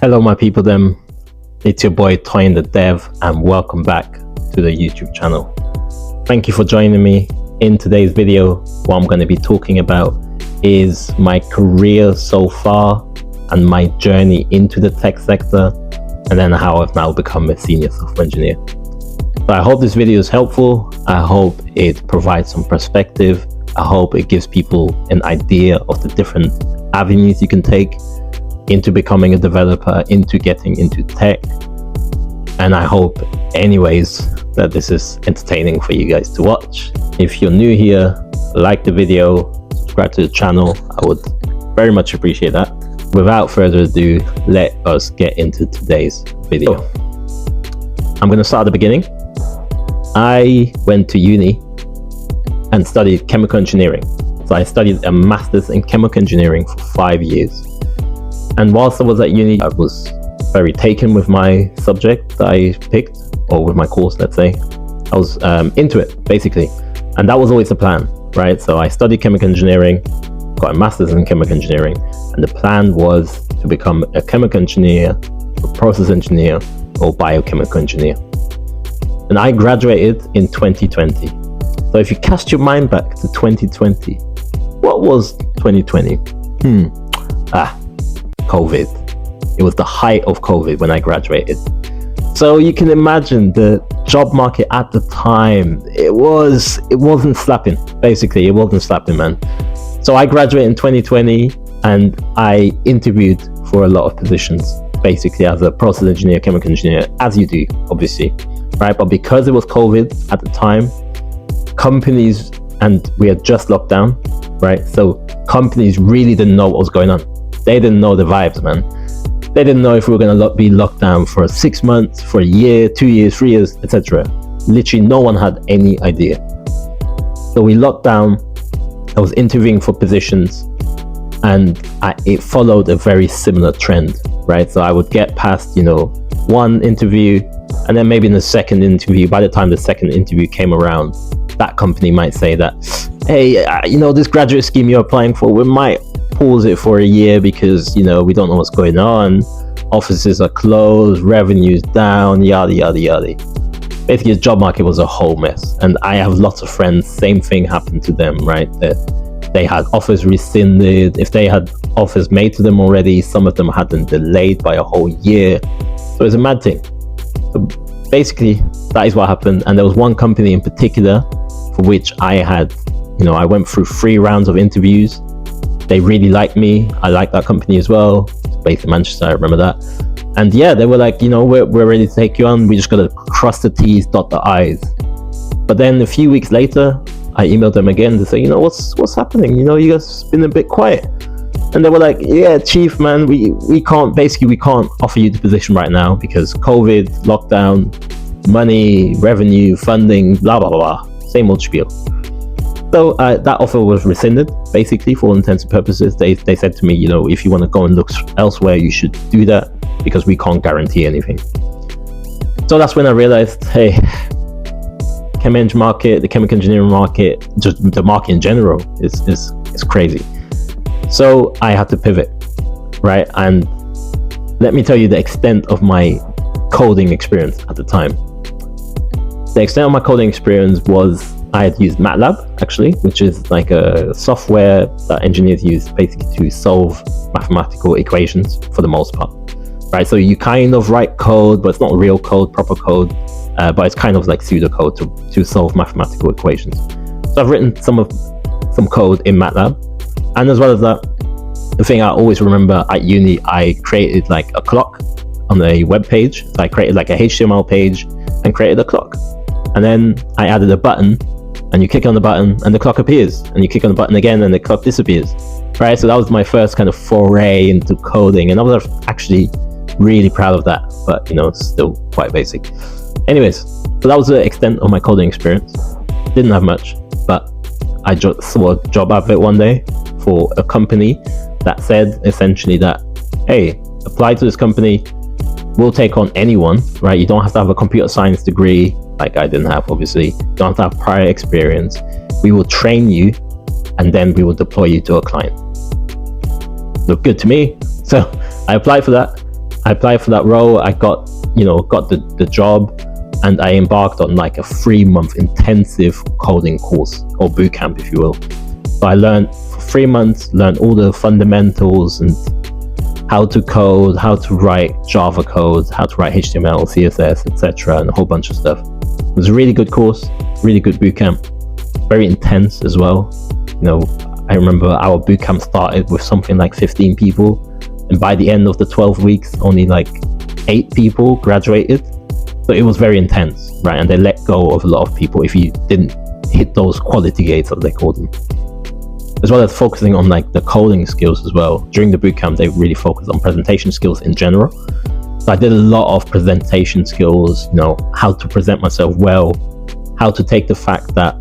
Hello my people them, it's your boy Toyin the Dev and welcome back to the YouTube channel. Thank you for joining me. In today's video, what I'm going to be talking about is my career so far and my journey into the tech sector, and then how I've now become a senior software engineer. So I hope this video is helpful. I hope it provides some perspective. I hope it gives people an idea of the different avenues you can take into becoming a developer, into getting into tech. And I hope anyways that this is entertaining for you guys to watch. If you're new here, like the video, subscribe to the channel. I would very much appreciate that. Without further ado, let us get into today's video. I'm going to start at the beginning. I went to uni and studied chemical engineering. So I studied a master's in chemical engineering for 5 years. And whilst I was at uni, I was very taken with my subject that I picked, or with my course, let's say. I was into it, basically. And that was always the plan, right? So I studied chemical engineering, got a master's in chemical engineering, and the plan was to become a chemical engineer, a process engineer, or biochemical engineer. And I graduated in 2020. So if you cast your mind back to 2020, what was 2020? COVID. It was the height of COVID when I graduated. So you can imagine the job market at the time, it wasn't slapping. Basically, it wasn't slapping, man. So I graduated in 2020 and I interviewed for a lot of positions, basically as a process engineer, chemical engineer, as you do, obviously, right? But because it was COVID at the time, companies, and we had just locked down, right? So companies really didn't know what was going on. They didn't know the vibes, man. They didn't know if we were going to be locked down for 6 months, for a year, 2 years, 3 years, etc. Literally no one had any idea. So we locked down. I was interviewing for positions, and it followed a very similar trend, right? So I would get past, one interview, and then maybe in the second interview, by the time the second interview came around, that company might say that, hey, this graduate scheme you're applying for, we might pause it for a year because, we don't know what's going on. Offices are closed, revenue's down, yada, yada, yada. Basically, the job market was a whole mess. And I have lots of friends, same thing happened to them, right? That they had offers rescinded. If they had offers made to them already, some of them had them delayed by a whole year. So it's a mad thing. So basically, that is what happened. And there was one company in particular for which I had, I went through 3 rounds of interviews. They really liked me. I liked that company as well. It's based in Manchester, I remember that. And yeah, they were like, we're ready to take you on. We just got to cross the T's, dot the I's. But then a few weeks later, I emailed them again to say, what's happening? You guys been a bit quiet. And they were like, yeah, chief, man, we can't offer you the position right now because COVID, lockdown, money, revenue, funding, blah, blah, blah, blah. Same old spiel. So that offer was rescinded, basically, for all intents and purposes. They said to me, if you want to go and look elsewhere, you should do that because we can't guarantee anything. So that's when I realized, hey, chem eng market, the chemical engineering market, just the market in general is crazy. So I had to pivot, right? And let me tell you the extent of my coding experience at the time. The extent of my coding experience was I had used MATLAB, actually, which is like a software that engineers use basically to solve mathematical equations for the most part, right? So you kind of write code, but it's not real code, proper code, but it's kind of like pseudocode to solve mathematical equations. So I've written some code in MATLAB, and as well as that, the thing I always remember at uni, I created like a clock on a web page. So I created like a HTML page and created a clock, and then I added a button. And you click on the button and the clock appears, and you click on the button again and the clock disappears, right? So that was my first kind of foray into coding, and I was actually really proud of that, but still quite basic. Anyways, so that was the extent of my coding experience. Didn't have much, but I just saw a job advert one day for a company that said essentially that, hey, apply to this company, we'll take on anyone, right? You don't have to have a computer science degree, like I didn't have, obviously. You don't have to have prior experience. We will train you, and then we will deploy you to a client. Looked good to me. So I applied for that. I applied for that role. I got the job, and I embarked on like a 3-month intensive coding course, or boot camp, if you will. So I learned for 3 months, learned all the fundamentals and how to code, how to write Java code, how to write HTML, CSS, etc., and a whole bunch of stuff. It was a really good course, really good boot camp, very intense as well. I remember our boot camp started with something like 15 people, and by the end of the 12 weeks, only like 8 people graduated. So it was very intense, right? And they let go of a lot of people if you didn't hit those quality gates, as they call them. As well as focusing on like the coding skills as well. During the bootcamp, they really focused on presentation skills in general. So I did a lot of presentation skills, how to present myself well, how to take the fact that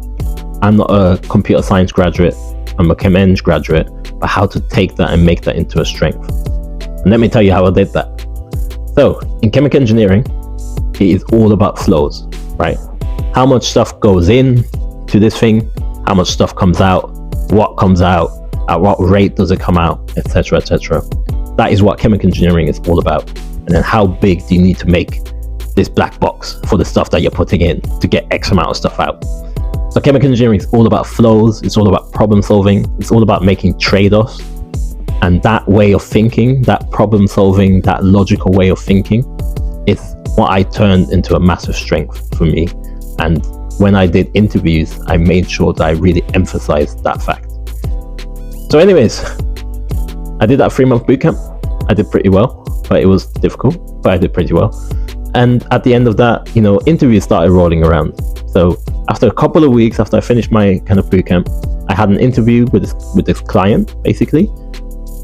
I'm not a computer science graduate, I'm a Chem Eng graduate, but how to take that and make that into a strength. And let me tell you how I did that. So in chemical engineering, it is all about flows, right? How much stuff goes in to this thing, how much stuff comes out, what comes out, at what rate does it come out, etc., etc. That is what chemical engineering is all about. And then how big do you need to make this black box for the stuff that you're putting in to get X amount of stuff out? So chemical engineering is all about flows, it's all about problem solving, it's all about making trade-offs. And that way of thinking, that problem solving, that logical way of thinking is what I turned into a massive strength for me. And when I did interviews, I made sure that I really emphasized that fact. So anyways, I did that 3-month bootcamp. I did pretty well, but it was difficult, but I did pretty well. And at the end of that, interviews started rolling around. So after a couple of weeks, after I finished my kind of bootcamp, I had an interview with this client, basically.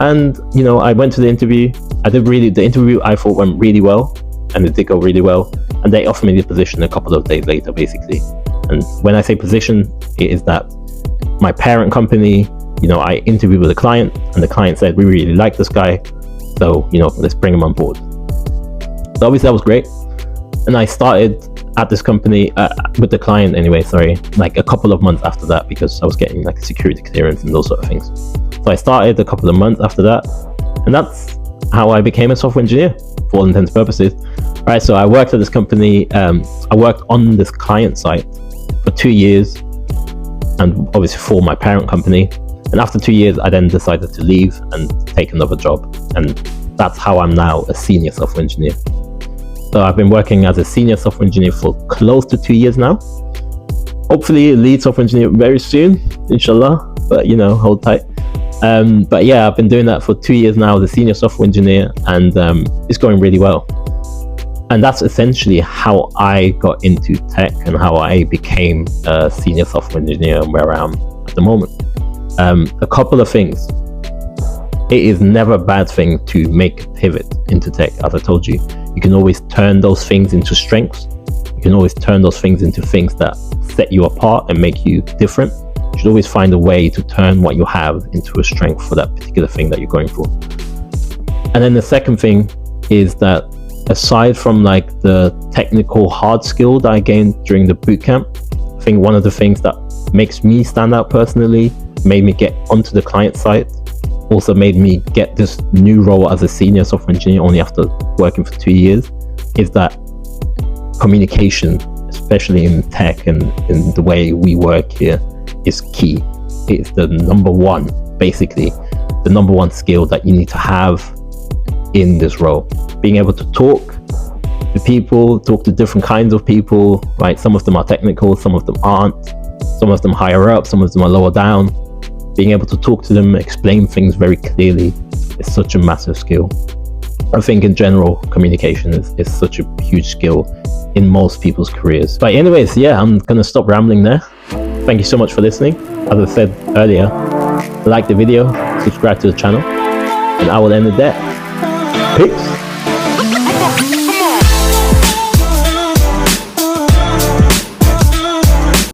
And, I went to the interview. The interview I thought went really well, and it did go really well. And they offered me the position a couple of days later, basically. And when I say position, it is that my parent company, I interviewed with a client, and the client said, we really like this guy, so, let's bring him on board. So obviously that was great. And I started at this company, with the client anyway, like a couple of months after that, because I was getting like security clearance and those sort of things. So I started a couple of months after that, and that's how I became a software engineer for all intents and purposes. Right, so I worked at this company, I worked on this client site for 2 years, and obviously for my parent company. And after 2 years, I then decided to leave and take another job. And that's how I'm now a senior software engineer. So I've been working as a senior software engineer for close to 2 years now. Hopefully a lead software engineer very soon, inshallah, but hold tight. But yeah, I've been doing that for 2 years now as a senior software engineer, and it's going really well. And that's essentially how I got into tech and how I became a senior software engineer and where I am at the moment. A couple of things. It is never a bad thing to make a pivot into tech. As I told you, you can always turn those things into strengths. You can always turn those things into things that set you apart and make you different. You should always find a way to turn what you have into a strength for that particular thing that you're going for. And then the second thing is that aside from like the technical hard skill that I gained during the bootcamp, I think one of the things that makes me stand out personally, made me get onto the client side, also made me get this new role as a senior software engineer only after working for 2 years, is that communication, especially in tech and in the way we work here, is key. It's the number one skill that you need to have in this role. Being able to talk to people, talk to different kinds of people, right? Some of them are technical, some of them aren't, some of them higher up, some of them are lower down. Being able to talk to them, explain things very clearly is such a massive skill. I think in general, communication is such a huge skill in most people's careers. But anyways, yeah, I'm gonna stop rambling there. Thank you so much for listening. As I said earlier, like the video, subscribe to the channel, and I will end it there. Peace.